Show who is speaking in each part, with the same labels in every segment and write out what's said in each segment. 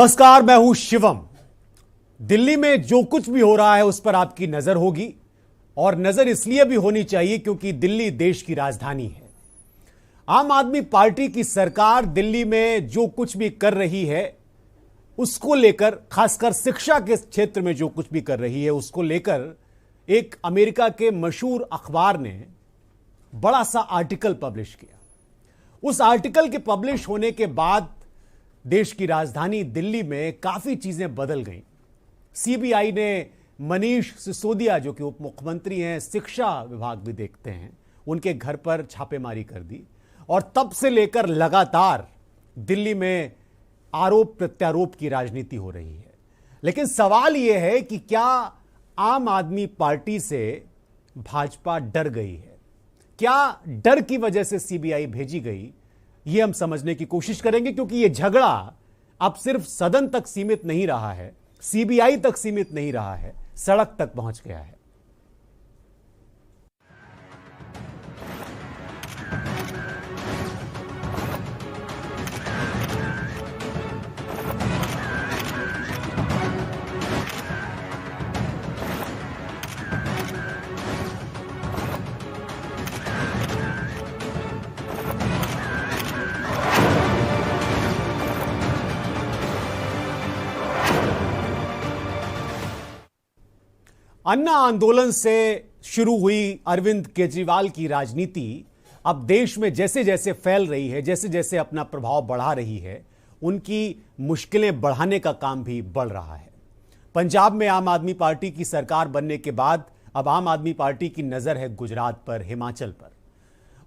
Speaker 1: नमस्कार, मैं हूं शिवम। दिल्ली में जो कुछ भी हो रहा है उस पर आपकी नजर होगी और नजर इसलिए भी होनी चाहिए क्योंकि दिल्ली देश की राजधानी है। आम आदमी पार्टी की सरकार दिल्ली में जो कुछ भी कर रही है उसको लेकर, खासकर शिक्षा के क्षेत्र में जो कुछ भी कर रही है उसको लेकर एक अमेरिका के मशहूर अखबार ने बड़ा सा आर्टिकल पब्लिश किया। उस आर्टिकल के पब्लिश होने के बाद देश की राजधानी दिल्ली में काफी चीजें बदल गईं। सीबीआई ने मनीष सिसोदिया, जो कि उप मुख्यमंत्री हैं, शिक्षा विभाग भी देखते हैं, उनके घर पर छापेमारी कर दी और तब से लेकर लगातार दिल्ली में आरोप प्रत्यारोप की राजनीति हो रही है। लेकिन सवाल यह है कि क्या आम आदमी पार्टी से भाजपा डर गई है? क्या डर की वजह से सीबीआई भेजी गई? यह हम समझने की कोशिश करेंगे, क्योंकि यह झगड़ा अब सिर्फ सदन तक सीमित नहीं रहा है, सीबीआई तक सीमित नहीं रहा है, सड़क तक पहुंच गया है। अन्ना आंदोलन से शुरू हुई अरविंद केजरीवाल की राजनीति अब देश में जैसे जैसे फैल रही है, जैसे जैसे अपना प्रभाव बढ़ा रही है, उनकी मुश्किलें बढ़ाने का काम भी बढ़ रहा है। पंजाब में आम आदमी पार्टी की सरकार बनने के बाद अब आम आदमी पार्टी की नजर है गुजरात पर, हिमाचल पर,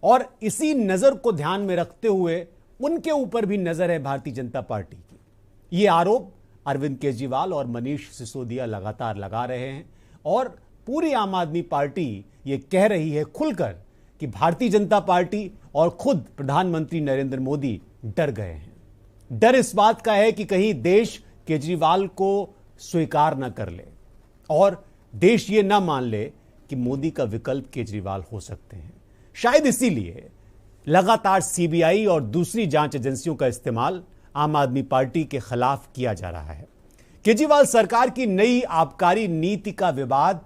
Speaker 1: और इसी नजर को ध्यान में रखते हुए उनके ऊपर भी नजर है भारतीय जनता पार्टी की। ये आरोप अरविंद केजरीवाल और मनीष सिसोदिया लगातार लगा रहे हैं और पूरी आम आदमी पार्टी ये कह रही है खुलकर कि भारतीय जनता पार्टी और खुद प्रधानमंत्री नरेंद्र मोदी डर गए हैं। डर इस बात का है कि कहीं देश केजरीवाल को स्वीकार न कर ले और देश ये ना मान ले कि मोदी का विकल्प केजरीवाल हो सकते हैं। शायद इसीलिए लगातार सीबीआई और दूसरी जांच एजेंसियों का इस्तेमाल आम आदमी पार्टी के खिलाफ किया जा रहा है। केजरीवाल सरकार की नई आबकारी नीति का विवाद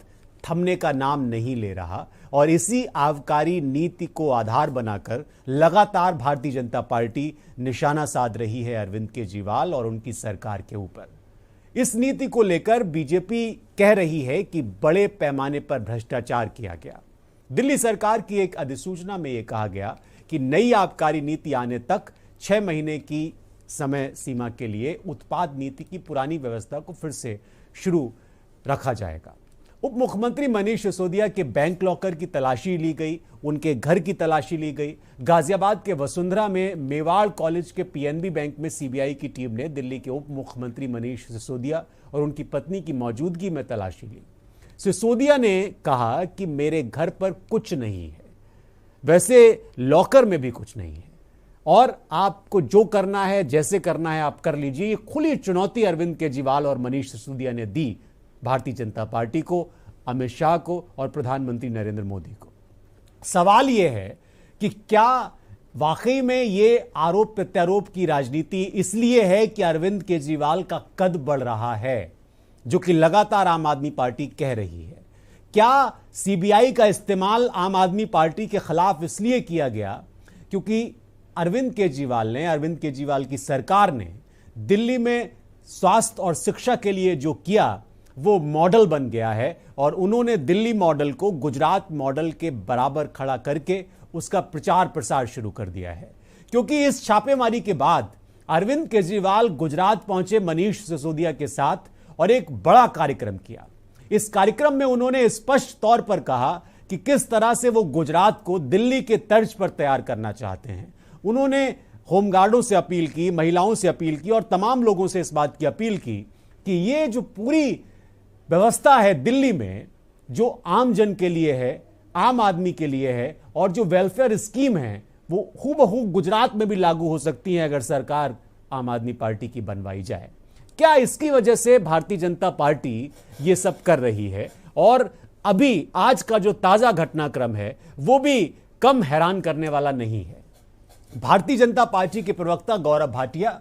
Speaker 1: थमने का नाम नहीं ले रहा और इसी आबकारी नीति को आधार बनाकर लगातार भारतीय जनता पार्टी निशाना साध रही है अरविंद केजरीवाल और उनकी सरकार के ऊपर। इस नीति को लेकर बीजेपी कह रही है कि बड़े पैमाने पर भ्रष्टाचार किया गया। दिल्ली सरकार की एक अधिसूचना में यह कहा गया कि नई आबकारी नीति आने तक 6 महीने की समय सीमा के लिए उत्पाद नीति की पुरानी व्यवस्था को फिर से शुरू रखा जाएगा। उप मुख्यमंत्री मनीष सिसोदिया के बैंक लॉकर की तलाशी ली गई, उनके घर की तलाशी ली गई। गाजियाबाद के वसुंधरा में मेवाड़ कॉलेज के पीएनबी बैंक में सीबीआई की टीम ने दिल्ली के उप मुख्यमंत्री मनीष सिसोदिया और उनकी पत्नी की मौजूदगी में तलाशी ली। सिसोदिया ने कहा कि मेरे घर पर कुछ नहीं है, वैसे लॉकर में भी कुछ नहीं है और आपको जो करना है, जैसे करना है आप कर लीजिए। ये खुली चुनौती अरविंद केजरीवाल और मनीष सिसोदिया ने दी भारतीय जनता पार्टी को, अमित शाह को और प्रधानमंत्री नरेंद्र मोदी को। सवाल यह है कि क्या वाकई में ये आरोप प्रत्यारोप की राजनीति इसलिए है कि अरविंद केजरीवाल का कद बढ़ रहा है, जो कि लगातार आम आदमी पार्टी कह रही है? क्या सीबीआई का इस्तेमाल आम आदमी पार्टी के खिलाफ इसलिए किया गया क्योंकि अरविंद केजरीवाल की सरकार ने दिल्ली में स्वास्थ्य और शिक्षा के लिए जो किया वो मॉडल बन गया है और उन्होंने दिल्ली मॉडल को गुजरात मॉडल के बराबर खड़ा करके उसका प्रचार प्रसार शुरू कर दिया है? क्योंकि इस छापेमारी के बाद अरविंद केजरीवाल गुजरात पहुंचे मनीष सिसोदिया के साथ और एक बड़ा कार्यक्रम किया। इस कार्यक्रम में उन्होंने स्पष्ट तौर पर कहा कि किस तरह से वो गुजरात को दिल्ली के तर्ज पर तैयार करना चाहते हैं। उन्होंने होमगार्डों से अपील की, महिलाओं से अपील की और तमाम लोगों से इस बात की अपील की कि ये जो पूरी व्यवस्था है दिल्ली में, जो आम जन के लिए है, आम आदमी के लिए है और जो वेलफेयर स्कीम है, वो हूबहू गुजरात में भी लागू हो सकती है अगर सरकार आम आदमी पार्टी की बनवाई जाए। क्या इसकी वजह से भारतीय जनता पार्टी ये सब कर रही है? और अभी आज का जो ताजा घटनाक्रम है वो भी कम हैरान करने वाला नहीं है। भारतीय जनता पार्टी के प्रवक्ता गौरव भाटिया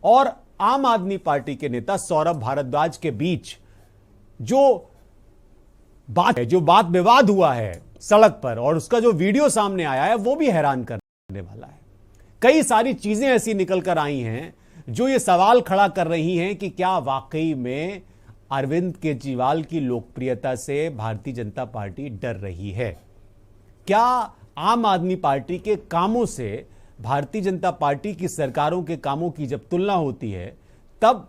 Speaker 1: और आम आदमी पार्टी के नेता सौरभ भारद्वाज के बीच जो बात है, जो वाद विवाद हुआ है सड़क पर, और उसका जो वीडियो सामने आया है वो भी हैरान करने वाला है। कई सारी चीजें ऐसी निकल कर आई हैं जो ये सवाल खड़ा कर रही हैं कि क्या वाकई में अरविंद केजरीवाल की लोकप्रियता से भारतीय जनता पार्टी डर रही है? क्या आम आदमी पार्टी के कामों से भारतीय जनता पार्टी की सरकारों के कामों की जब तुलना होती है तब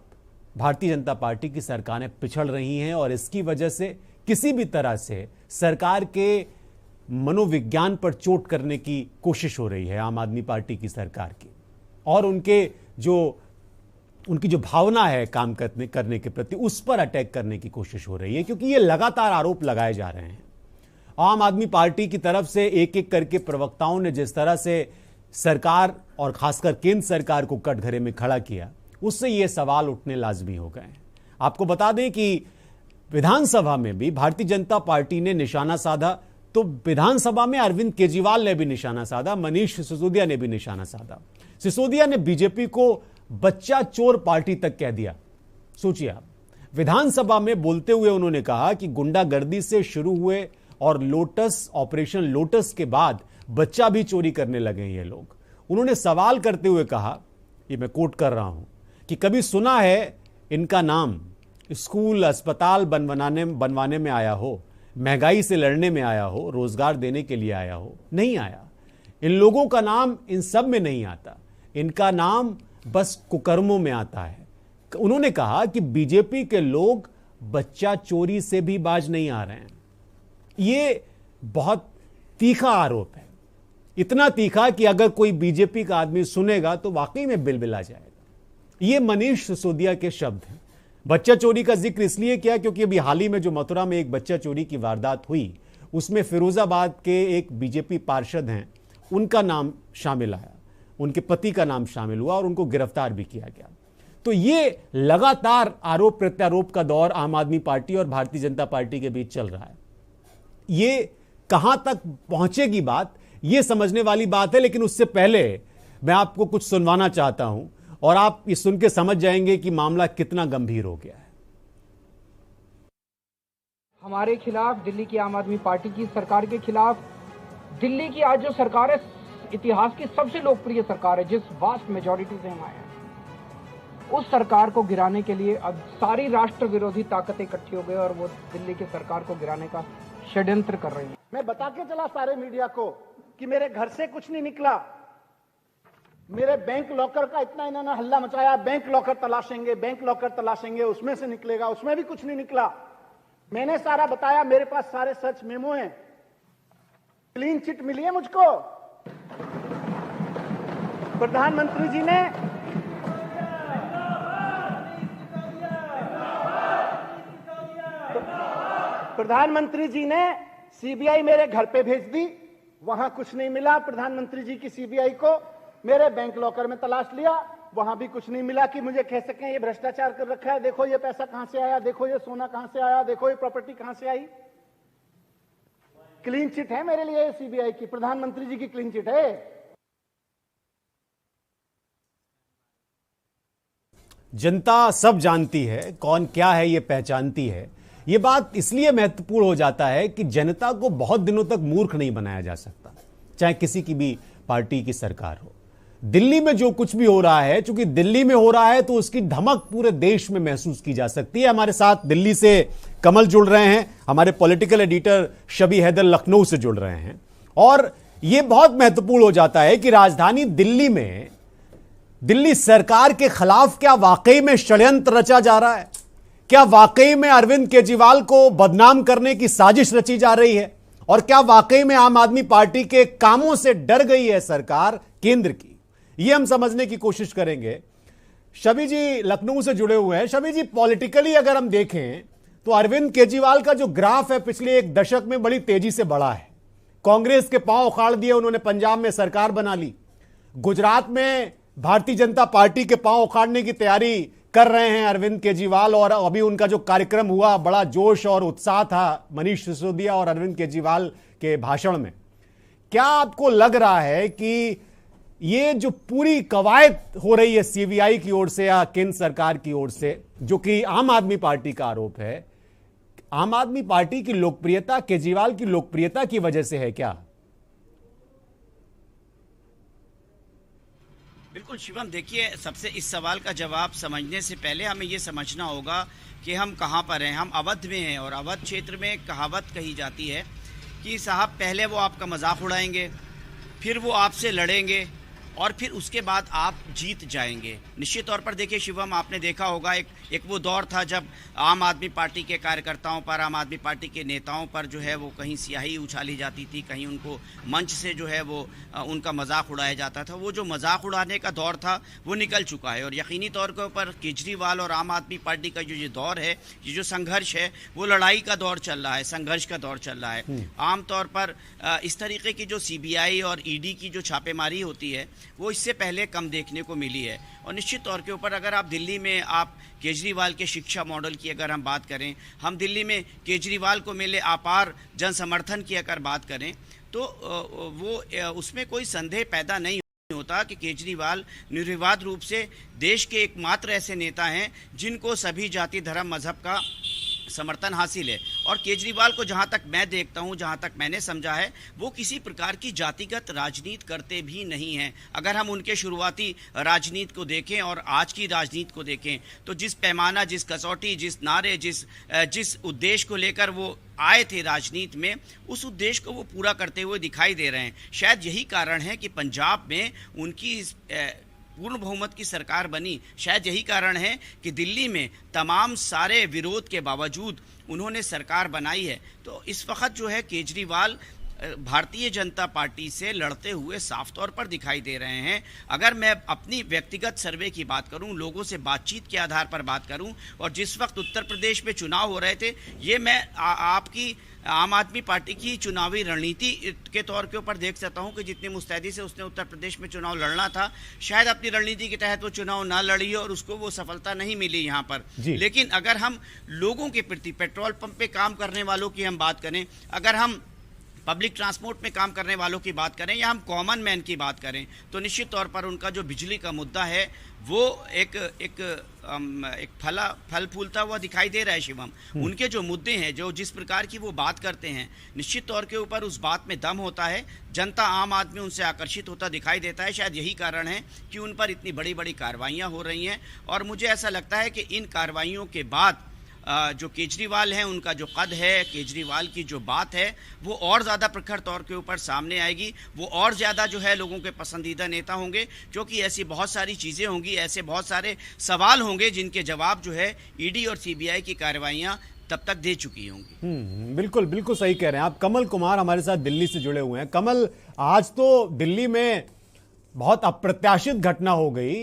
Speaker 1: भारतीय जनता पार्टी की सरकारें पिछड़ रही हैं, और इसकी वजह से किसी भी तरह से सरकार के मनोविज्ञान पर चोट करने की कोशिश हो रही है आम आदमी पार्टी की सरकार की, और उनकी जो भावना है काम करने के प्रति, उस पर अटैक करने की कोशिश हो रही है। क्योंकि ये लगातार आरोप लगाए जा रहे हैं आम आदमी पार्टी की तरफ से। एक एक करके प्रवक्ताओं ने जिस तरह से सरकार और खासकर केंद्र सरकार को कटघरे में खड़ा किया, उससे ये सवाल उठने लाजमी हो गए हैं। आपको बता दें कि विधानसभा में भी भारतीय जनता पार्टी ने निशाना साधा, तो विधानसभा में अरविंद केजरीवाल ने भी निशाना साधा, मनीष सिसोदिया ने भी निशाना साधा। सिसोदिया ने बीजेपी को बच्चा चोर पार्टी तक कह दिया। सोचिए आप, विधानसभा में बोलते हुए उन्होंने कहा कि गुंडागर्दी से शुरू हुए और ऑपरेशन लोटस के बाद बच्चा भी चोरी करने लगे हैं ये लोग। उन्होंने सवाल करते हुए कहा, ये मैं कोट कर रहा हूं, कि कभी सुना है इनका नाम स्कूल अस्पताल बनवाने में आया हो, महंगाई से लड़ने में आया हो, रोजगार देने के लिए आया हो? नहीं आया। इन लोगों का नाम इन सब में नहीं आता, इनका नाम बस कुकर्मों में आता है। उन्होंने कहा कि बीजेपी के लोग बच्चा चोरी से भी बाज नहीं आ रहे हैं। ये बहुत तीखा आरोप है, इतना तीखा कि अगर कोई बीजेपी का आदमी सुनेगा तो वाकई में बिलबिला जाएगा। ये मनीष सिसोदिया के शब्द हैं। बच्चा चोरी का जिक्र इसलिए किया क्योंकि अभी हाल ही में जो मथुरा में एक बच्चा चोरी की वारदात हुई, उसमें फिरोजाबाद के एक बीजेपी पार्षद हैं, उनका नाम शामिल आया, उनके पति का नाम शामिल हुआ और उनको गिरफ्तार भी किया गया। तो ये लगातार आरोप प्रत्यारोप का दौर आम आदमी पार्टी और भारतीय जनता पार्टी के बीच चल रहा है। ये कहां तक पहुंचेगी बात, ये समझने वाली बात है। लेकिन उससे पहले मैं आपको कुछ सुनवाना चाहता हूं और आप ये सुन के समझ जाएंगे कि मामला कितना गंभीर हो गया है।
Speaker 2: हमारे खिलाफ, दिल्ली की आम आदमी पार्टी की सरकार के खिलाफ, दिल्ली की आज जो सरकार है, इतिहास की सबसे लोकप्रिय सरकार है, जिस वास्ट मेजॉरिटी से हम आए हैं, उस सरकार को गिराने के लिए अब सारी राष्ट्र विरोधी ताकतें इकट्ठी हो गई और वो दिल्ली की सरकार को गिराने का षड्यंत्र कर रही है।
Speaker 3: मैं बता के चला सारे मीडिया को कि मेरे घर से कुछ नहीं निकला, मेरे बैंक लॉकर का इतना इन्होंने हल्ला मचाया, बैंक लॉकर तलाशेंगे, बैंक लॉकर तलाशेंगे, उसमें से निकलेगा, उसमें भी कुछ नहीं निकला। मैंने सारा बताया, मेरे पास सारे सर्च मेमो हैं, क्लीन चिट मिली है मुझको। प्रधानमंत्री जी ने सीबीआई मेरे घर पे भेज दी, वहां कुछ नहीं मिला। प्रधानमंत्री जी की सीबीआई को मेरे बैंक लॉकर में तलाश लिया, वहां भी कुछ नहीं मिला कि मुझे कह सकें ये भ्रष्टाचार कर रखा है, देखो ये पैसा कहां से आया, देखो ये सोना कहां से आया, देखो ये प्रॉपर्टी कहां से आई। क्लीन चिट है मेरे लिए सीबीआई की, प्रधानमंत्री जी की क्लीन चिट है।
Speaker 1: जनता सब जानती है, कौन क्या है ये पहचानती है। ये बात इसलिए महत्वपूर्ण हो जाता है कि जनता को बहुत दिनों तक मूर्ख नहीं बनाया जा सकता, चाहे किसी की भी पार्टी की सरकार हो। दिल्ली में जो कुछ भी हो रहा है, चूंकि दिल्ली में हो रहा है तो उसकी धमक पूरे देश में महसूस की जा सकती है। हमारे साथ दिल्ली से कमल जुड़ रहे हैं, हमारे पॉलिटिकल एडिटर शबी हैदर लखनऊ से जुड़ रहे हैं। और यह बहुत महत्वपूर्ण हो जाता है कि राजधानी दिल्ली में दिल्ली सरकार के खिलाफ क्या वाकई में षड्यंत्र रचा जा रहा है? क्या वाकई में अरविंद केजरीवाल को बदनाम करने की साजिश रची जा रही है? और क्या वाकई में आम आदमी पार्टी के कामों से डर गई है सरकार केंद्र की? यह हम समझने की कोशिश करेंगे। शबी जी लखनऊ से जुड़े हुए हैं। शबी जी, पॉलिटिकली अगर हम देखें तो अरविंद केजरीवाल का जो ग्राफ है पिछले एक दशक में बड़ी तेजी से बढ़ा है। कांग्रेस के पांव उखाड़ दिए उन्होंने, पंजाब में सरकार बना ली, गुजरात में भारतीय जनता पार्टी के पांव उखाड़ने की तैयारी कर रहे हैं अरविंद केजरीवाल। और अभी उनका जो कार्यक्रम हुआ, बड़ा जोश और उत्साह था मनीष सिसोदिया और अरविंद केजरीवाल के भाषण में। क्या आपको लग रहा है कि ये जो पूरी कवायद हो रही है सीबीआई की ओर से या केंद्र सरकार की ओर से, जो कि आम आदमी पार्टी का आरोप है, आम आदमी पार्टी की लोकप्रियता केजरीवाल की लोकप्रियता की वजह से है क्या?
Speaker 4: बिल्कुल शिवम, देखिए, सबसे इस सवाल का जवाब समझने से पहले हमें ये समझना होगा कि हम कहाँ पर हैं। हम अवध में हैं और अवध क्षेत्र में एक कहावत कही जाती है कि साहब, पहले वो आपका मजाक उड़ाएंगे, फिर वो आपसे लड़ेंगे और फिर उसके बाद आप जीत जाएंगे। निश्चित तौर पर देखिए शिवम, आपने देखा होगा एक वो दौर था जब आम आदमी पार्टी के कार्यकर्ताओं पर, आम आदमी पार्टी के नेताओं पर जो है वो कहीं स्याही उछाली जाती थी, कहीं उनको मंच से जो है वो उनका मजाक उड़ाया जाता था। वो जो मजाक उड़ाने का दौर था वो निकल चुका है और यकीनी तौर के ऊपर केजरीवाल और आम आदमी पार्टी का जो ये दौर है, ये जो संघर्ष है, वो लड़ाई का दौर चल रहा है, संघर्ष का दौर चल रहा है। आमतौर पर इस तरीके की जो सीबीआई और ईडी की जो छापेमारी होती है वो इससे पहले कम देखने को मिली है। और निश्चित तौर के ऊपर अगर आप दिल्ली में आप केजरीवाल के शिक्षा मॉडल की अगर हम बात करें, हम दिल्ली में केजरीवाल को मिले अपार जन समर्थन की अगर बात करें, तो वो उसमें कोई संदेह पैदा नहीं होता कि केजरीवाल निर्विवाद रूप से देश के एकमात्र ऐसे नेता हैं जिनको सभी जाति धर्म मजहब का समर्थन हासिल है। और केजरीवाल को जहां तक मैं देखता हूं, जहां तक मैंने समझा है, वो किसी प्रकार की जातिगत राजनीति करते भी नहीं हैं। अगर हम उनके शुरुआती राजनीति को देखें और आज की राजनीति को देखें तो जिस पैमाना, जिस कसौटी, जिस नारे, जिस उद्देश्य को लेकर वो आए थे राजनीति में, उस उद्देश्य को वो पूरा करते हुए दिखाई दे रहे हैं। शायद यही कारण है कि पंजाब में उनकी पूर्ण बहुमत की सरकार बनी। शायद यही कारण है कि दिल्ली में तमाम सारे विरोध के बावजूद उन्होंने सरकार बनाई है। तो इस वक्त जो है केजरीवाल भारतीय जनता पार्टी से लड़ते हुए साफ तौर पर दिखाई दे रहे हैं। अगर मैं अपनी व्यक्तिगत सर्वे की बात करूं, लोगों से बातचीत के आधार पर बात करूं, और जिस वक्त उत्तर प्रदेश में चुनाव हो रहे थे, ये मैं आपकी आम आदमी पार्टी की चुनावी रणनीति के तौर के ऊपर देख सकता हूं कि जितनी मुस्तैदी से उसने उत्तर प्रदेश में चुनाव लड़ना था, शायद अपनी रणनीति के तहत वो चुनाव ना लड़ी और उसको वो सफलता नहीं मिली यहाँ पर। लेकिन अगर हम लोगों के प्रति, पेट्रोल पंप पे काम करने वालों की हम बात करें, अगर हम पब्लिक ट्रांसपोर्ट में काम करने वालों की बात करें या हम कॉमन मैन की बात करें, तो निश्चित तौर पर उनका जो बिजली का मुद्दा है वो एक फल फूलता हुआ दिखाई दे रहा है शिवम। उनके जो मुद्दे हैं, जो जिस प्रकार की वो बात करते हैं, निश्चित तौर के ऊपर उस बात में दम होता है। जनता, आम आदमी उनसे आकर्षित होता दिखाई देता है। शायद यही कारण है कि उन पर इतनी बड़ी बड़ी कार्रवाइयाँ हो रही हैं। और मुझे ऐसा लगता है कि इन कार्रवाइयों के बाद जो केजरीवाल हैं, उनका जो कद है, केजरीवाल की जो बात है, वो और ज़्यादा प्रखर तौर के ऊपर सामने आएगी। वो और ज़्यादा जो है लोगों के पसंदीदा नेता होंगे, क्योंकि ऐसी बहुत सारी चीज़ें होंगी, ऐसे बहुत सारे सवाल होंगे जिनके जवाब जो है ईडी और सीबीआई की कार्रवाइयाँ तब तक दे चुकी होंगी।
Speaker 1: बिल्कुल बिल्कुल सही कह रहे हैं आप। कमल कुमार हमारे साथ दिल्ली से जुड़े हुए हैं। कमल, आज तो दिल्ली में बहुत अप्रत्याशित घटना हो गई।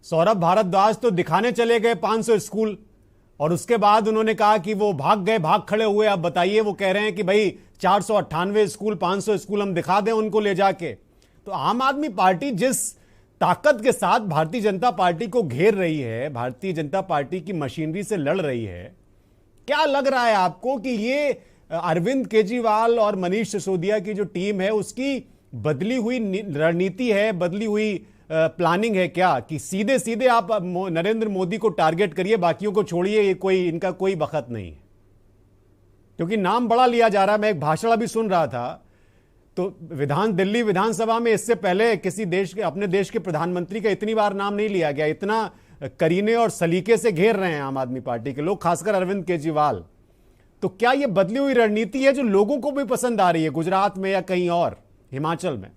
Speaker 1: सौरभ भारद्वाज तो दिखाने चले गए 500 स्कूल और उसके बाद उन्होंने कहा कि वो भाग गए, भाग खड़े हुए। अब बताइए, वो कह रहे हैं कि भाई 498 स्कूल, 500 स्कूल हम दिखा दें उनको ले जाके। तो आम आदमी पार्टी जिस ताकत के साथ भारतीय जनता पार्टी को घेर रही है, भारतीय जनता पार्टी की मशीनरी से लड़ रही है, क्या लग रहा है आपको कि ये अरविंद केजरीवाल और मनीष सिसोदिया की जो टीम है उसकी बदली हुई रणनीति है, बदली हुई प्लानिंग है क्या, कि सीधे सीधे आप नरेंद्र मोदी को टारगेट करिए, बाकियों को छोड़िए, ये कोई इनका कोई वक्त नहीं है? क्योंकि नाम बड़ा लिया जा रहा है। मैं एक भाषण अभी सुन रहा था, तो दिल्ली विधानसभा में इससे पहले किसी देश के, अपने देश के प्रधानमंत्री का इतनी बार नाम नहीं लिया गया। इतना करीने और सलीके से घेर रहे हैं आम आदमी पार्टी के लोग, खासकर अरविंद केजरीवाल। तो क्या ये बदली हुई रणनीति है जो लोगों को भी पसंद आ रही है, गुजरात में या कहीं और, हिमाचल में?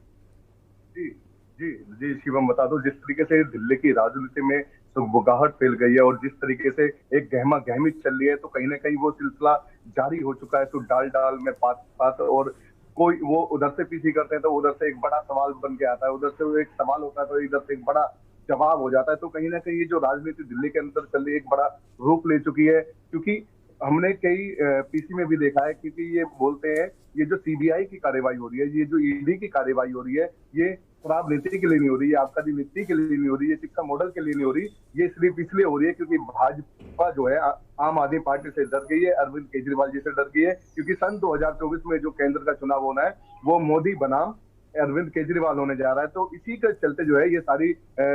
Speaker 5: जी शिवम, बता दो, जिस तरीके से दिल्ली की राजनीति में सुगबुगाहट फैल गई है और जिस तरीके से एक गहमा गहमी चल रही है, तो कहीं ना कहीं वो सिलसिला जारी हो चुका है। तो डाल में पात और कोई वो उधर से पीछे करते हैं तो उधर से एक बड़ा सवाल बन के आता है, उधर से एक सवाल होता है तो इधर से एक बड़ा जवाब हो जाता है। तो कहीं ना कहीं ये जो राजनीति दिल्ली के अंदर चल रही है एक बड़ा रूप ले चुकी है। क्योंकि हमने कई पीसी में भी देखा है, क्योंकि ये बोलते हैं ये जो सीबीआई की कार्रवाई हो रही है, ये जो ईडी की कार्रवाई हो रही है, ये खराब नीति के लिए नहीं हो रही है, आपका नीति के लिए नहीं हो रही है, शिक्षा मॉडल के लिए नहीं हो रही, ये सिर्फ इसलिए हो रही है क्योंकि भाजपा जो है आम आदमी पार्टी से डर गई है, अरविंद केजरीवाल जी से डर गई है। क्योंकि सन 2024 में जो केंद्र का चुनाव होना है वो मोदी बनाम अरविंद केजरीवाल होने जा रहा है। तो इसी के चलते जो है ये सारी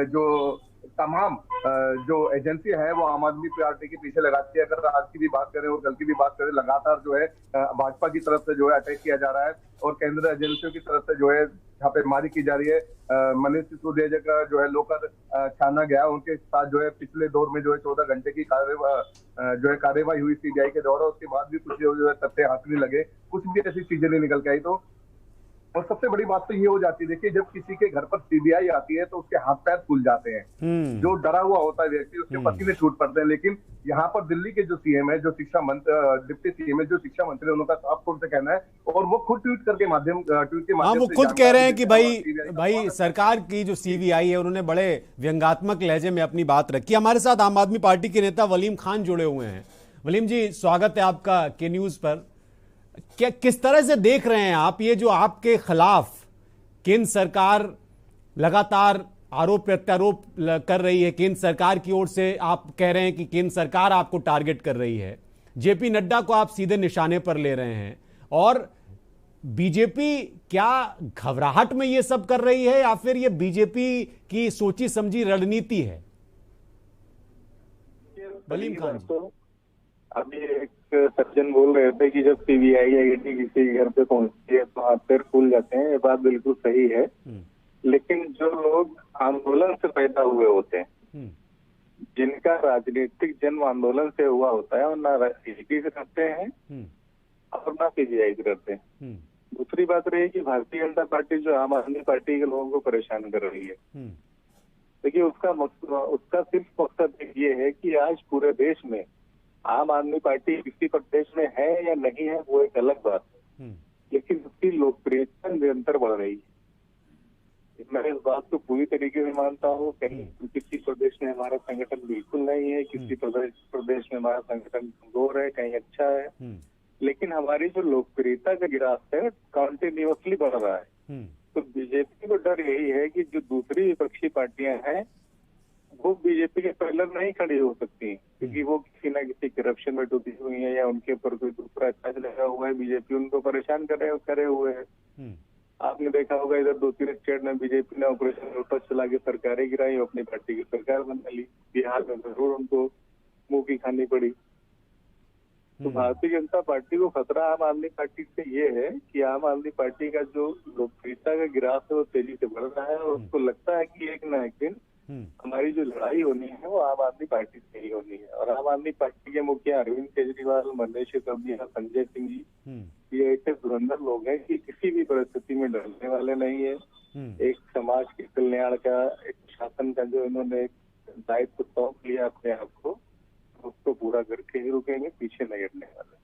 Speaker 5: जो तमाम जो एजेंसी है वो आम आदमी पार्टी के पीछे लगाती है। अगर आज की भी बात करें और कल की भी बात करें, लगातार जो है भाजपा की तरफ से जो है अटैक किया जा रहा है और केंद्रीय एजेंसियों की तरफ से जो है छापेमारी की जा रही है। मनीष सिसोदिया का जो है लोकर छाना गया, उनके साथ जो है पिछले दौर में जो है 14 घंटे की कार्यवाही हुई सीबीआई के द्वारा। उसके बाद भी कुछ जो है तथ्य हाथ नहीं लगे, कुछ भी ऐसी चीजें नहीं निकल के आई। तो और सबसे बड़ी बात तो ये हो जाती है, देखिए जब किसी के घर पर सीबीआई आती है तो उसके हाथ पैर फूल जाते हैं, जो डरा हुआ होता है व्यक्ति उसके पसीने छूट पड़ते हैं। लेकिन यहाँ पर दिल्ली के जो सीएम है, जो डिप्टी सीएम है, जो शिक्षा मंत्री, उनका साफ तौर से कहना है और वो खुद ट्वीट के माध्यम
Speaker 1: वो खुद कह रहे हैं कि भाई सरकार की जो सीबीआई है उन्होंने बड़े व्यंग्यात्मक लहजे में अपनी बात रखी। हमारे साथ आम आदमी पार्टी के नेता वलीम खान जुड़े हुए हैं। वलीम जी, स्वागत है आपका के न्यूज पर। क्या किस तरह से देख रहे हैं आप ये जो आपके खिलाफ केंद्र सरकार लगातार आरोप प्रत्यारोप कर रही है? केंद्र सरकार की ओर से आप कह रहे हैं कि केंद्र सरकार आपको टारगेट कर रही है, जेपी नड्डा को आप सीधे निशाने पर ले रहे हैं, और बीजेपी क्या घबराहट में ये सब कर रही है या फिर ये बीजेपी की सोची समझी रणनीति है? वलीम खान जी,
Speaker 6: अभी एक सज्जन बोल रहे थे कि जब सीबीआई या ईडी किसी के घर पे पहुंचती है तो हाथ पैर फूल जाते हैं। ये बात बिल्कुल सही है, लेकिन जो लोग आंदोलन से पैदा हुए होते हैं, जिनका राजनीतिक जन्म आंदोलन से हुआ होता है, और ना ईडी से करते हैं और ना सीबीआई से करते हैं। दूसरी बात रही कि भारतीय जनता पार्टी जो आम आदमी पार्टी के लोगों को परेशान कर रही है, देखिए उसका सिर्फ मकसद ये है कि आज पूरे देश में आम आदमी पार्टी किसी प्रदेश में है या नहीं है वो एक अलग बात है, लेकिन उसकी लोकप्रियता निरंतर बढ़ रही है। मैं इस बात को पूरी तरीके से मानता हूँ। कहीं किसी प्रदेश में हमारा संगठन बिल्कुल नहीं है, किसी प्रदेश में हमारा संगठन कमजोर है, कहीं अच्छा है, लेकिन हमारी जो लोकप्रियता का गिराफ है कंटिन्यूअसली बढ़ रहा है। तो बीजेपी को डर यही है कि जो दूसरी विपक्षी पार्टियां हैं वो बीजेपी के पैरेलल नहीं खड़ी हो सकती, क्योंकि वो किसी न किसी करप्शन में डूबी हुई है या उनके ऊपर कोई दूसरा चार्ज लगा हुआ है। बीजेपी उनको परेशान करे हुए है। आपने देखा होगा इधर 2-3 स्टेट में बीजेपी ने ऑपरेशन लोटस चला के सरकारें गिराई, अपनी पार्टी की सरकार बना ली। बिहार में जरूर उनको मुंह की खानी पड़ी। तो भारतीय जनता पार्टी को खतरा आम आदमी पार्टी से ये है कि आम आदमी पार्टी का जो लोकप्रियता का गिराफ है वो तेजी से बढ़ रहा है, और उसको लगता है कि एक न एक दिन हमारी जो लड़ाई होनी है वो आम आदमी पार्टी से ही होनी है। और आम आदमी पार्टी के मुखिया अरविंद केजरीवाल, मनीष सिसोदिया, संजय सिंह जी, ये ऐसे धुरंधर लोग हैं कि किसी भी परिस्थिति में डरने वाले नहीं है। एक समाज के कल्याण का, एक शासन का जो इन्होंने दायित्व सौंप लिया अपने आप को, उसको पूरा करके ही रुकेंगे, पीछे नहीं हटने वाले।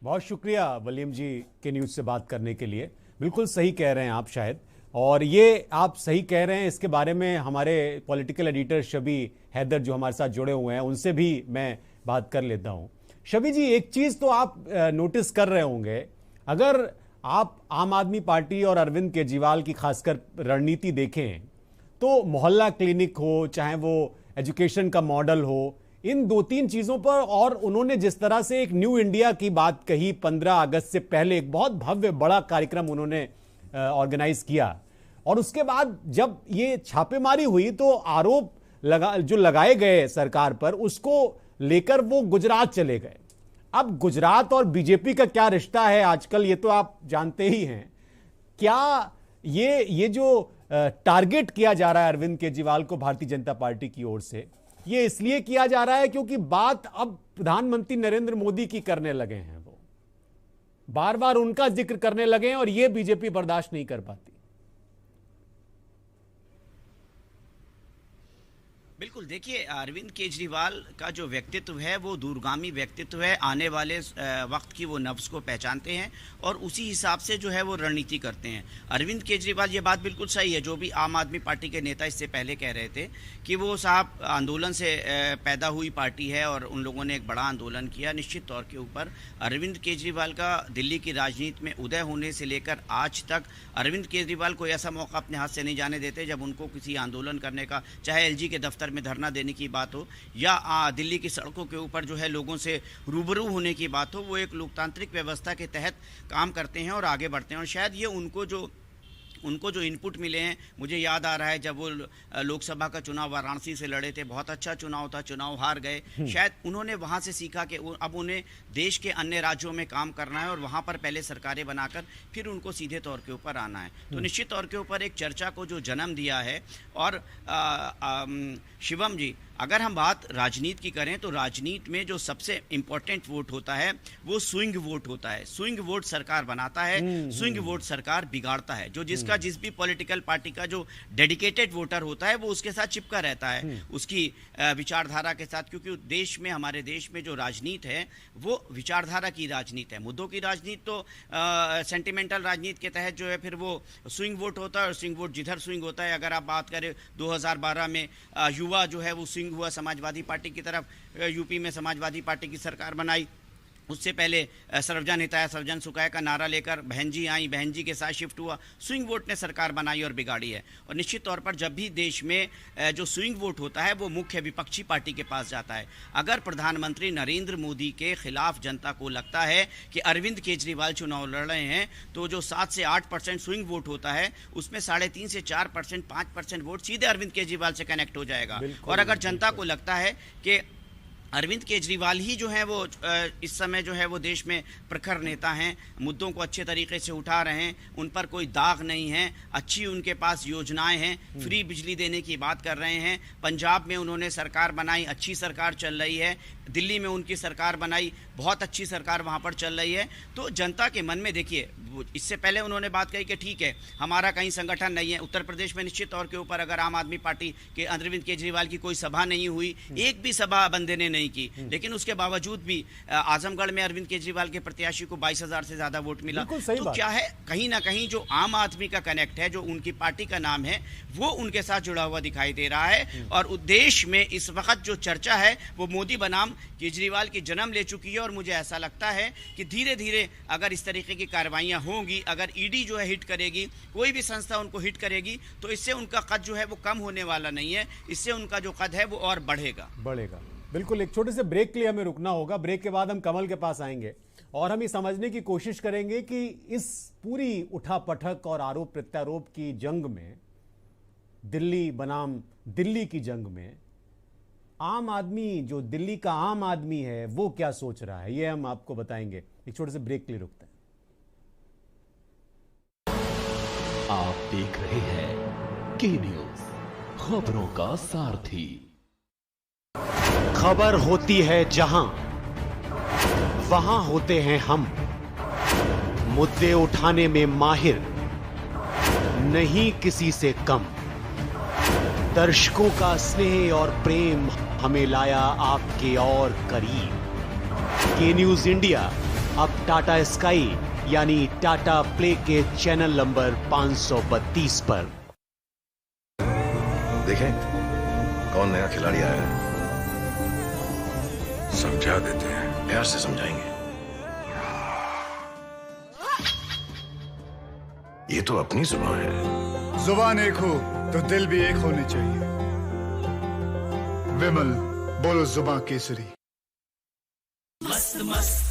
Speaker 1: बहुत शुक्रिया वलीम जी के न्यूज से बात करने के लिए। बिल्कुल सही कह रहे हैं आप शायद, और ये आप सही कह रहे हैं, इसके बारे में हमारे पॉलिटिकल एडिटर शबी हैदर जो हमारे साथ जुड़े हुए हैं उनसे भी मैं बात कर लेता हूं। शबी जी, एक चीज तो आप नोटिस कर रहे होंगे, अगर आप आम आदमी पार्टी और अरविंद केजरीवाल की खासकर रणनीति देखें तो मोहल्ला क्लिनिक हो, चाहे वो एजुकेशन का मॉडल हो, इन 2-3 चीजों पर, और उन्होंने जिस तरह से एक न्यू इंडिया की बात कही, 15 अगस्त से पहले एक बहुत भव्य बड़ा कार्यक्रम उन्होंने ऑर्गेनाइज किया, और उसके बाद जब ये छापेमारी हुई तो आरोप जो लगाए गए सरकार पर, उसको लेकर वो गुजरात चले गए। अब गुजरात और बीजेपी का क्या रिश्ता है आजकल, ये तो आप जानते ही हैं। क्या ये जो टारगेट किया जा रहा है अरविंद केजरीवाल को भारतीय जनता पार्टी की ओर से, ये इसलिए किया जा रहा है क्योंकि बात अब प्रधानमंत्री नरेंद्र मोदी की करने लगे हैं, वो बार बार उनका जिक्र करने लगे हैं और ये बीजेपी बर्दाश्त नहीं कर पाती।
Speaker 4: बिल्कुल, देखिए अरविंद केजरीवाल का जो व्यक्तित्व है वो दूरगामी व्यक्तित्व है। आने वाले वक्त की वो नफ्स को पहचानते हैं और उसी हिसाब से जो है वो रणनीति करते हैं। अरविंद केजरीवाल, ये बात बिल्कुल सही है जो भी आम आदमी पार्टी के नेता इससे पहले कह रहे थे कि वो साहब आंदोलन से पैदा हुई पार्टी है और उन लोगों ने एक बड़ा आंदोलन किया। निश्चित तौर के ऊपर अरविंद केजरीवाल का दिल्ली की राजनीति में उदय होने से लेकर आज तक अरविंद केजरीवाल कोई ऐसा मौका अपने हाथ से नहीं जाने देते जब उनको किसी आंदोलन करने का, चाहे एलजी के दफ्तर में धरना देने की बात हो या दिल्ली की सड़कों के ऊपर जो है लोगों से रूबरू होने की बात हो, वो एक लोकतांत्रिक व्यवस्था के तहत काम करते हैं और आगे बढ़ते हैं। और शायद ये उनको जो उनको जो इनपुट मिले हैं, मुझे याद आ रहा है जब वो लोकसभा का चुनाव वाराणसी से लड़े थे, बहुत अच्छा चुनाव था, चुनाव हार गए। शायद उन्होंने वहां से सीखा कि अब उन्हें देश के अन्य राज्यों में काम करना है और वहां पर पहले सरकारें बनाकर फिर उनको सीधे तौर के ऊपर आना है। तो निश्चित तौर के ऊपर एक चर्चा को जो जन्म दिया है। और शिवम जी, अगर हम बात राजनीति की करें तो राजनीति में जो सबसे इंपॉर्टेंट वोट होता है वो स्विंग वोट होता है। स्विंग वोट सरकार बनाता है, स्विंग वोट सरकार बिगाड़ता है। जो जिसका जिस भी पॉलिटिकल पार्टी का जो डेडिकेटेड वोटर होता है वो उसके साथ चिपका रहता है, उसकी विचारधारा के साथ। क्योंकि देश में, हमारे देश में जो राजनीति है वो विचारधारा की राजनीति है। मुद्दों की राजनीति तो सेंटिमेंटल राजनीति के तहत जो है फिर वो स्विंग वोट होता है। और स्विंग वोट जिधर स्विंग होता है, अगर आप बात करें 2012 में युवा जो है वो स्विंग हुआ समाजवादी पार्टी की तरफ, यूपी में समाजवादी पार्टी की सरकार बनाई। उससे पहले सर्वजन हिताय सर्वजन सुखाय का नारा लेकर बहन जी आई, बहन जी के साथ शिफ्ट हुआ। स्विंग वोट ने सरकार बनाई और बिगाड़ी है। और निश्चित तौर पर जब भी देश में जो स्विंग वोट होता है वो मुख्य विपक्षी पार्टी के पास जाता है। अगर प्रधानमंत्री नरेंद्र मोदी के खिलाफ जनता को लगता है कि अरविंद केजरीवाल चुनाव लड़ रहे हैं, तो जो 7 से 8% स्विंग वोट होता है उसमें 3.5 से 4%, 5% वोट सीधे अरविंद केजरीवाल से कनेक्ट हो जाएगा। और अगर जनता को लगता है कि अरविंद केजरीवाल ही जो है वो इस समय जो है वो देश में प्रखर नेता हैं, मुद्दों को अच्छे तरीके से उठा रहे हैं, उन पर कोई दाग नहीं है, अच्छी उनके पास योजनाएं हैं, फ्री बिजली देने की बात कर रहे हैं, पंजाब में उन्होंने सरकार बनाई, अच्छी सरकार चल रही है, दिल्ली में उनकी सरकार बनाई, बहुत अच्छी सरकार वहाँ पर चल रही है। तो जनता के मन में देखिए, इससे पहले उन्होंने बात कही कि ठीक है हमारा कहीं संगठन नहीं है। उत्तर प्रदेश में निश्चित तौर के ऊपर अगर आम आदमी पार्टी के अरविंद केजरीवाल की कोई सभा नहीं हुई, एक भी सभा बंदे ने नहीं की, लेकिन उसके बावजूद भी आजमगढ़ में अरविंद केजरीवाल के प्रत्याशी को 22,000 से ज्यादा वोट मिला। तो क्या है, कहीं ना कहीं जो आम आदमी का कनेक्ट है, जो उनकी पार्टी का नाम है, वो उनके साथ जुड़ा हुआ दिखाई दे रहा है। और देश में इस वक्त जो चर्चा है वो मोदी बनाम केजरीवाल की जन्म ले चुकी है। और मुझे ऐसा लगता है कि धीरे धीरे अगर इस तरीके की कार्रवाइयां होंगी, अगर ईडी जो है हिट करेगी, कोई भी संस्था उनको हिट करेगी, तो इससे उनका कद जो है वो कम होने वाला नहीं है, इससे उनका जो कद है वो और बढ़ेगा।
Speaker 1: बिल्कुल। एक छोटे से ब्रेक के लिए हमें रुकना होगा। ब्रेक के बाद हम कमल के पास आएंगे और हम ये समझने की कोशिश करेंगे कि इस पूरी उठापटक और आरोप प्रत्यारोप की जंग में, दिल्ली बनाम दिल्ली की जंग में, आम आदमी, जो दिल्ली का आम आदमी है, वो क्या सोच रहा है, ये हम आपको बताएंगे। एक छोटे से ब्रेक के लिए रुकते हैं।
Speaker 7: आप देख रहे हैं के न्यूज, खबरों का सारथी।
Speaker 1: खबर होती है जहां, वहां होते हैं हम। मुद्दे उठाने में माहिर, नहीं किसी से कम। दर्शकों का स्नेह और प्रेम हमें लाया आपके और करीब। के न्यूज इंडिया अब टाटा स्काई यानी टाटा प्ले के चैनल नंबर 532 पर।
Speaker 8: देखें कौन नया खिलाड़ी आया है, समझा देते हैं, प्यार से समझाएंगे। ये तो अपनी जुबान है।
Speaker 9: जुबान एक हो तो दिल भी एक होने चाहिए। विमल, बोलो जुबान केसरी।
Speaker 10: मस्त मस्त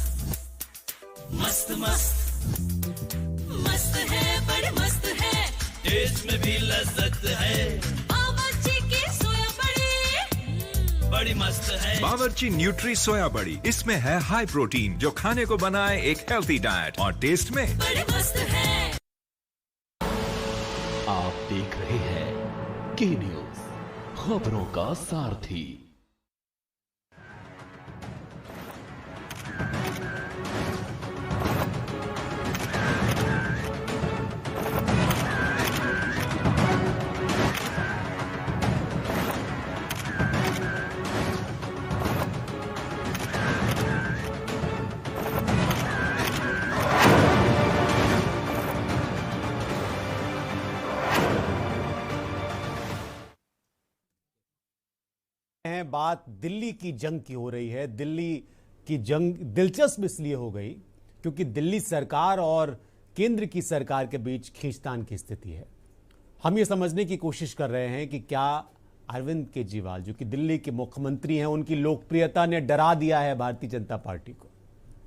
Speaker 10: मस्त मस्त मस्त है, बड़े मस्त है, टेस्ट में भी लज्जत है। बावर्ची की सोया बड़ी बड़ी मस्त है।
Speaker 11: बावर्ची न्यूट्री सोया बड़ी, इसमें है हाई प्रोटीन जो खाने को बनाए एक हेल्थी डाइट, और टेस्ट में
Speaker 10: बड़े मस्त है।
Speaker 7: आप देख रहे हैं के न्यूज, खबरों का सारथी।
Speaker 1: बात दिल्ली की जंग की हो रही है। दिल्ली की जंग दिलचस्प इसलिए हो गई क्योंकि दिल्ली सरकार और केंद्र की सरकार के बीच खींचतान की स्थिति है। हम ये समझने की कोशिश कर रहे हैं कि क्या अरविंद केजरीवाल, जो कि दिल्ली के मुख्यमंत्री हैं, उनकी लोकप्रियता ने डरा दिया है भारतीय जनता पार्टी को।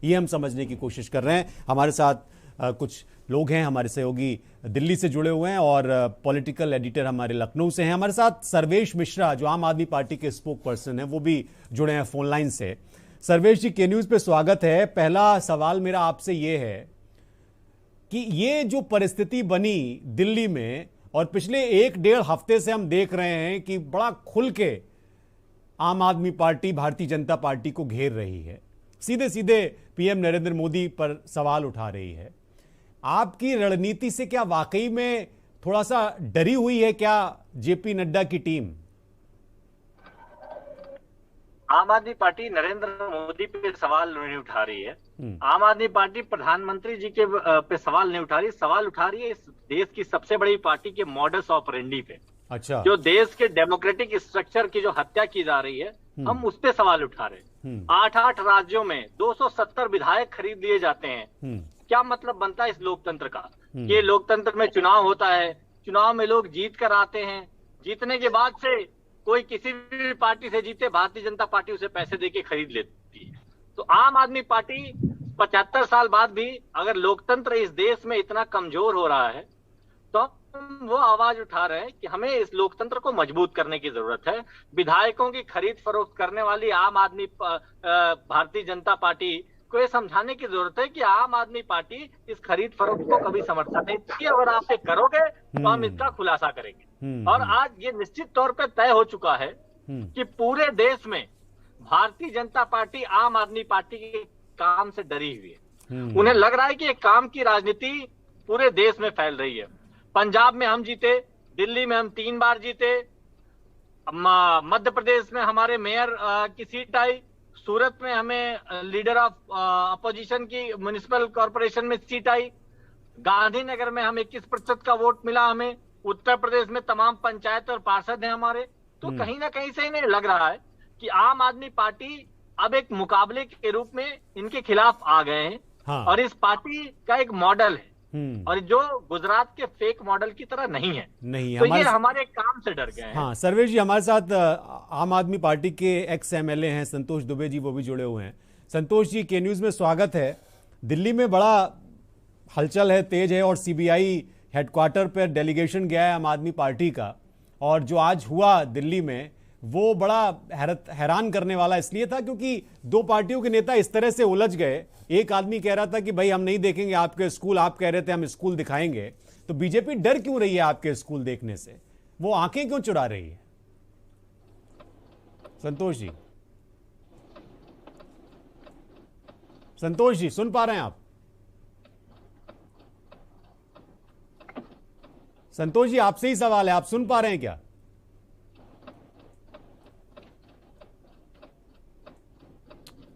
Speaker 1: ये हम समझने की कोशिश कर रहे हैं। हमारे साथ कुछ लोग हैं हमारे सहयोगी दिल्ली से जुड़े हुए हैं और पॉलिटिकल एडिटर हमारे लखनऊ से हैं। हमारे साथ सर्वेश मिश्रा जो आम आदमी पार्टी के स्पोक पर्सन हैं वो भी जुड़े हैं फोन लाइन से। सर्वेश जी, के न्यूज़ पे स्वागत है। पहला सवाल मेरा आपसे ये है कि ये जो परिस्थिति बनी दिल्ली में और पिछले 1-1.5 हफ्ते से हम देख रहे हैं कि बड़ा खुल के आम आदमी पार्टी भारतीय जनता पार्टी को घेर रही है, सीधे सीधे पीएम नरेंद्र मोदी पर सवाल उठा रही है। आपकी रणनीति से क्या वाकई में थोड़ा सा डरी हुई है क्या जेपी नड्डा की टीम?
Speaker 12: आम आदमी पार्टी नरेंद्र मोदी पे सवाल नहीं उठा रही है। आम आदमी पार्टी प्रधानमंत्री जी के पे सवाल नहीं उठा रही, सवाल उठा रही है इस देश की सबसे बड़ी पार्टी के मॉडस ऑपरेंडी पे।
Speaker 1: अच्छा।
Speaker 12: जो देश के डेमोक्रेटिक स्ट्रक्चर की जो हत्या की जा रही है, हम उस पे सवाल उठा रहे हैं। 8-8 राज्यों में 270 विधायक खरीद लिए जाते हैं। क्या मतलब बनता है इस लोकतंत्र का? ये लोकतंत्र में चुनाव होता है, चुनाव में लोग जीत कर आते हैं, जीतने के बाद से कोई किसी भी पार्टी से जीते, भारतीय जनता पार्टी उसे पैसे देके खरीद लेती है। तो आम आदमी पार्टी 75 साल बाद भी अगर लोकतंत्र इस देश में इतना कमजोर हो रहा है तो हम वो आवाज उठा रहे हैं कि हमें इस लोकतंत्र को मजबूत करने की जरूरत है। विधायकों की खरीद फरोख्त करने वाली आम आदमी भारतीय जनता पार्टी को ये समझाने की जरूरत है कि आम आदमी पार्टी इस खरीद फरोख्त को कभी समर्थन नहीं देगी। अगर आप ये करोगे तो हम इसका खुलासा करेंगे। और आज ये निश्चित तौर पे तय हो चुका है कि पूरे देश में भारतीय जनता पार्टी आम आदमी पार्टी के काम से डरी हुई है। उन्हें लग रहा है कि एक काम की राजनीति पूरे देश में फैल रही है। पंजाब में हम जीते, दिल्ली में हम 3 बार जीते, मध्य प्रदेश में हमारे मेयर की सीट आई, सूरत में हमें लीडर ऑफ अपोजिशन की म्युनिसिपल कॉर्पोरेशन में सीट आई, गांधीनगर में हम 21% का वोट मिला हमें, उत्तर प्रदेश में तमाम पंचायत और पार्षद हैं हमारे। तो कहीं ना कहीं से इन्हें लग रहा है कि आम आदमी पार्टी अब एक मुकाबले के रूप में इनके खिलाफ आ गए हैं। हाँ। और इस पार्टी का एक मॉडल है और जो गुजरात के फेक मॉडल की तरह नहीं है। तो ये हमारे काम से डर गए हैं।
Speaker 1: हाँ, सर्वेश जी, हमारे साथ आम आदमी पार्टी के एक्स एमएलए हैं संतोष दुबे जी, वो भी जुड़े हुए हैं। संतोष जी, के न्यूज़ में स्वागत है। दिल्ली में बड़ा हलचल है, तेज है और सीबीआई हेडक्वार्टर पर डेलीगेशन गया है आम आदमी पार्टी का, और जो आज हुआ दिल्ली में वो बड़ा हैरान करने वाला इसलिए था क्योंकि 2 पार्टियों के नेता इस तरह से उलझ गए। एक आदमी कह रहा था कि भाई हम नहीं देखेंगे आपके स्कूल, आप कह रहे थे हम स्कूल दिखाएंगे। तो बीजेपी डर क्यों रही है आपके स्कूल देखने से? वो आंखें क्यों चुरा रही है? संतोष जी, संतोष जी सुन पा रहे हैं आप? संतोष जी, आपसे ही सवाल है, आप सुन पा रहे हैं क्या?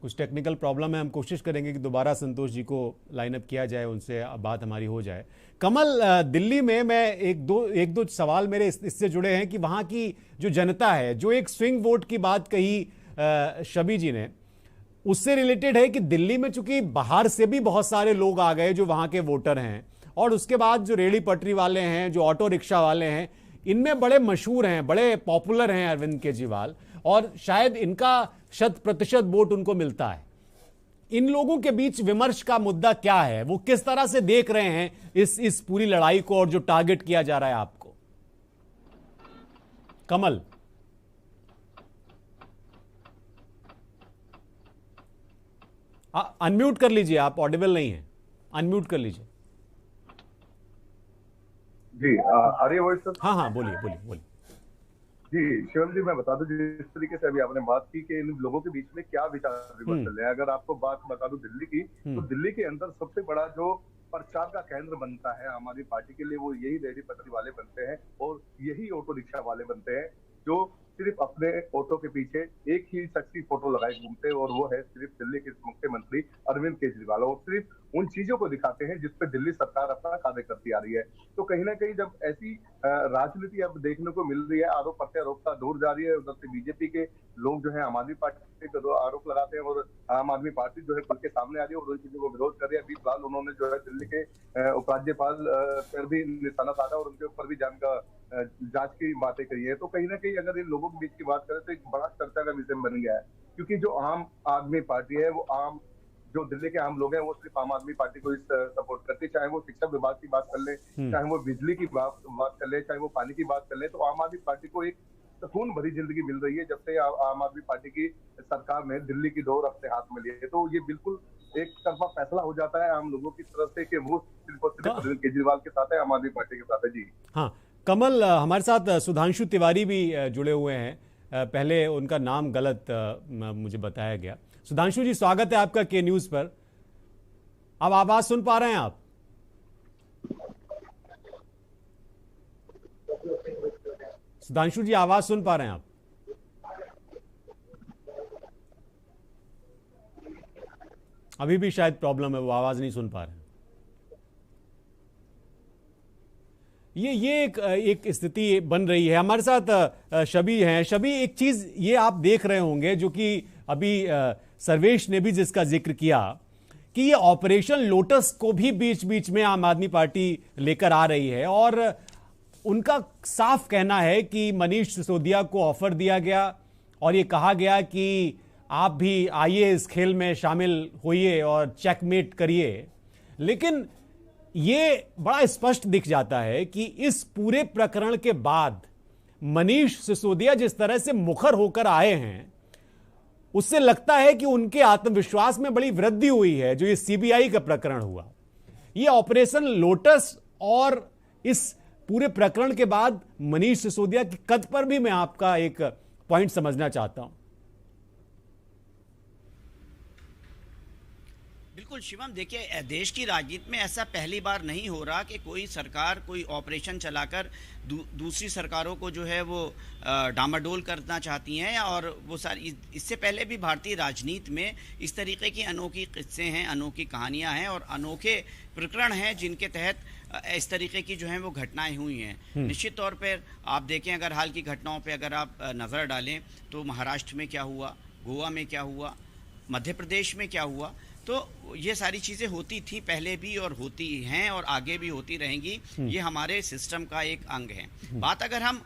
Speaker 1: कुछ टेक्निकल प्रॉब्लम है, हम कोशिश करेंगे कि दोबारा संतोष जी को लाइनअप किया जाए, उनसे बात हमारी हो जाए। कमल, दिल्ली में मैं एक दो सवाल मेरे इससे जुड़े हैं कि वहाँ की जो जनता है, जो एक स्विंग वोट की बात कही शबी जी ने, उससे रिलेटेड है कि दिल्ली में चूंकि बाहर से भी बहुत सारे लोग आ गए जो वहाँ के वोटर हैं, और उसके बाद जो रेहड़ी पटरी वाले हैं, जो ऑटो रिक्शा वाले हैं, इनमें बड़े मशहूर हैं, बड़े पॉपुलर हैं अरविंद केजरीवाल, और शायद इनका 100% वोट उनको मिलता है। इन लोगों के बीच विमर्श का मुद्दा क्या है? वो किस तरह से देख रहे हैं इस पूरी लड़ाई को और जो टारगेट किया जा रहा है आपको? कमल, अनम्यूट कर लीजिए, आप ऑडिबल नहीं हैं, अनम्यूट कर लीजिए।
Speaker 5: जी, आ रही है वॉइस सर?
Speaker 1: हाँ, बोलिए बोलिए बोलिए।
Speaker 5: जी शिवम जी, मैं बता दूं जिस तरीके से अभी आपने बात की कि इन लोगों के बीच में क्या विचार विमर्श चल रहे हैं, अगर आपको बात बता दूं दिल्ली की, तो दिल्ली के अंदर सबसे बड़ा जो प्रचार का केंद्र बनता है आम आदमी पार्टी के लिए, वो यही रेहड़ी पटरी वाले बनते हैं और यही ऑटो रिक्शा वाले बनते हैं जो सिर्फ अपने ऑटो के पीछे एक ही सेक्सी फोटो लगाए घूमते हैं, और वो है सिर्फ दिल्ली के मुख्यमंत्री अरविंद केजरीवाल, और सिर्फ उन चीजों को दिखाते हैं जिस पे दिल्ली सरकार अपना कार्य करती आ रही है। तो कहीं ना कहीं जब ऐसी राजनीति अब देखने को मिल रही है, आरोप प्रत्यारोप का दौर जारी है, उधर से बीजेपी के लोग जो है आम आदमी पार्टी पे आरोप लगाते हैं और आम आदमी पार्टी जो है खुल के सामने आ रही है और उन चीजों को विरोध कर रही है। अभी फिलहाल उन्होंने जो है दिल्ली के उपराज्यपाल पर भी निशाना साधा और उनके ऊपर भी जांच की बातें कही है। तो कहीं ना कहीं अगर इन लोगों के बीच की बात करें तो एक बड़ा चर्चा का विषय बन गया है, क्योंकि जो आम आदमी पार्टी है वो आम जो दिल्ली के आम लोग हैं वो सिर्फ आम आदमी पार्टी को सपोर्ट करते हैं, चाहे वो शिक्षा विभाग की बात कर ले, चाहे वो बिजली की बात कर ले, चाहे वो पानी की बात कर ले, तो आम आदमी पार्टी को एक सुकून भरी जिंदगी मिल रही है जब से आम आदमी पार्टी की सरकार ने दिल्ली की डोर अपने हाथ में ली है। तो ये बिल्कुल एक तरफा फैसला हो जाता है आम लोगों की तरफ से कि वो सिर्फ और सिर्फ अरविंद केजरीवाल के साथ है, आम आदमी पार्टी के साथ है। जी
Speaker 1: हाँ कमल, हमारे साथ सुधांशु तिवारी भी जुड़े हुए हैं। पहले उनका नाम गलत मुझे बताया गया। सुधांशु जी, स्वागत है आपका के न्यूज पर। अब आवाज सुन पा रहे हैं आप? सुधांशु जी, आवाज सुन पा रहे हैं आप? अभी भी शायद प्रॉब्लम है, वो आवाज नहीं सुन पा रहे हैं। ये एक स्थिति बन रही है। हमारे साथ शबी हैं। शबी, एक चीज ये आप देख रहे होंगे जो कि अभी सर्वेश ने भी जिसका जिक्र किया कि ये ऑपरेशन लोटस को भी बीच बीच में आम आदमी पार्टी लेकर आ रही है, और उनका साफ कहना है कि मनीष सिसोदिया को ऑफर दिया गया और ये कहा गया कि आप भी आइए इस खेल में शामिल होइए और चेकमेट करिए। लेकिन ये बड़ा स्पष्ट दिख जाता है कि इस पूरे प्रकरण के बाद मनीष सिसोदिया जिस तरह से मुखर होकर आए हैं, उससे लगता है कि उनके आत्मविश्वास में बड़ी वृद्धि हुई है। जो ये सीबीआई का प्रकरण हुआ, ये ऑपरेशन लोटस और इस पूरे प्रकरण के बाद मनीष सिसोदिया के कद पर भी मैं आपका एक पॉइंट समझना चाहता हूं।
Speaker 4: बिल्कुल शिवम, देखिए देश की राजनीति में ऐसा पहली बार नहीं हो रहा कि कोई सरकार कोई ऑपरेशन चलाकर दूसरी सरकारों को जो है वो डामाडोल करना चाहती हैं। और वो सारी, इससे पहले भी भारतीय राजनीति में इस तरीके की अनोखी किस्से हैं, अनोखी कहानियां हैं और अनोखे प्रकरण हैं जिनके तहत इस तरीके की जो है वो घटनाएं हुई हैं। निश्चित तौर पर आप देखें, अगर हाल की घटनाओं पर अगर आप नज़र डालें तो महाराष्ट्र में क्या हुआ, गोवा में क्या हुआ, मध्य प्रदेश में क्या हुआ, तो ये सारी चीज़ें होती थी पहले भी और होती हैं और आगे भी होती रहेंगी। ये हमारे सिस्टम का एक अंग है। बात अगर हम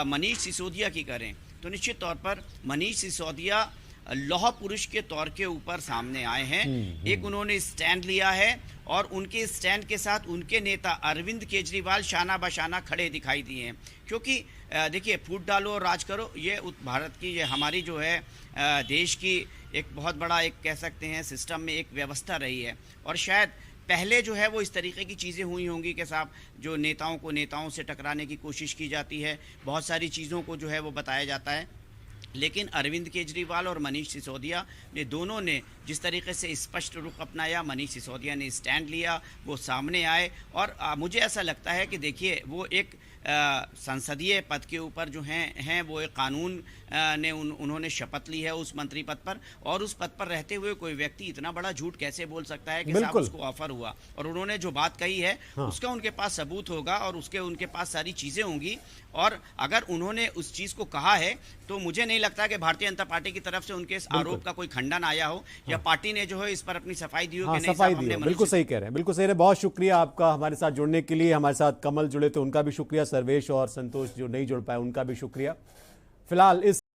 Speaker 4: मनीष सिसोदिया की करें तो निश्चित तौर पर मनीष सिसोदिया लौह पुरुष के तौर के ऊपर सामने आए हैं। एक उन्होंने स्टैंड लिया है और उनके स्टैंड के साथ उनके नेता अरविंद केजरीवाल शाना बशाना खड़े दिखाई दिए हैं। क्योंकि देखिए, फूट डालो और राज करो, ये भारत की, ये हमारी जो है देश की एक बहुत बड़ा, एक कह सकते हैं सिस्टम में एक व्यवस्था रही है। और शायद पहले जो है वो इस तरीके की चीज़ें हुई होंगी कि साहब जो नेताओं से टकराने की कोशिश की जाती है, बहुत सारी चीज़ों को जो है वो बताया जाता है। लेकिन अरविंद केजरीवाल और मनीष सिसोदिया ने दोनों ने जिस तरीके से स्पष्ट रुख अपनाया, मनीष सिसोदिया ने स्टैंड लिया, वो सामने आए। और मुझे ऐसा लगता है कि देखिए, वो एक संसदीय पद के ऊपर जो हैं वो एक कानून ने उन्होंने शपथ ली है उस मंत्री पद पर, और उस पद पर रहते हुए कोई व्यक्ति इतना बड़ा झूठ कैसे बोल सकता है कि साहब उसको ऑफर हुआ और उन्होंने जो बात कही है उसका उनके पास सबूत होगा और उनके पास सारी चीज़ें होंगी। और अगर उन्होंने उस चीज़ को कहा है तो मुझे नहीं लगता कि भारतीय जनता पार्टी की तरफ से उनके इस आरोप का कोई खंडन आया हो या पार्टी ने जो है इस पर अपनी सफाई दी हो कि नहीं साहब हमने।
Speaker 1: बिल्कुल सही कह रहे हैं, बिल्कुल सही। बहुत शुक्रिया आपका हमारे साथ जुड़ने के लिए। हमारे साथ कमल जुड़े थे, उनका भी शुक्रिया। सर्वेश और संतोष जो नहीं जुड़ पाए, उनका भी शुक्रिया। फिलहाल इस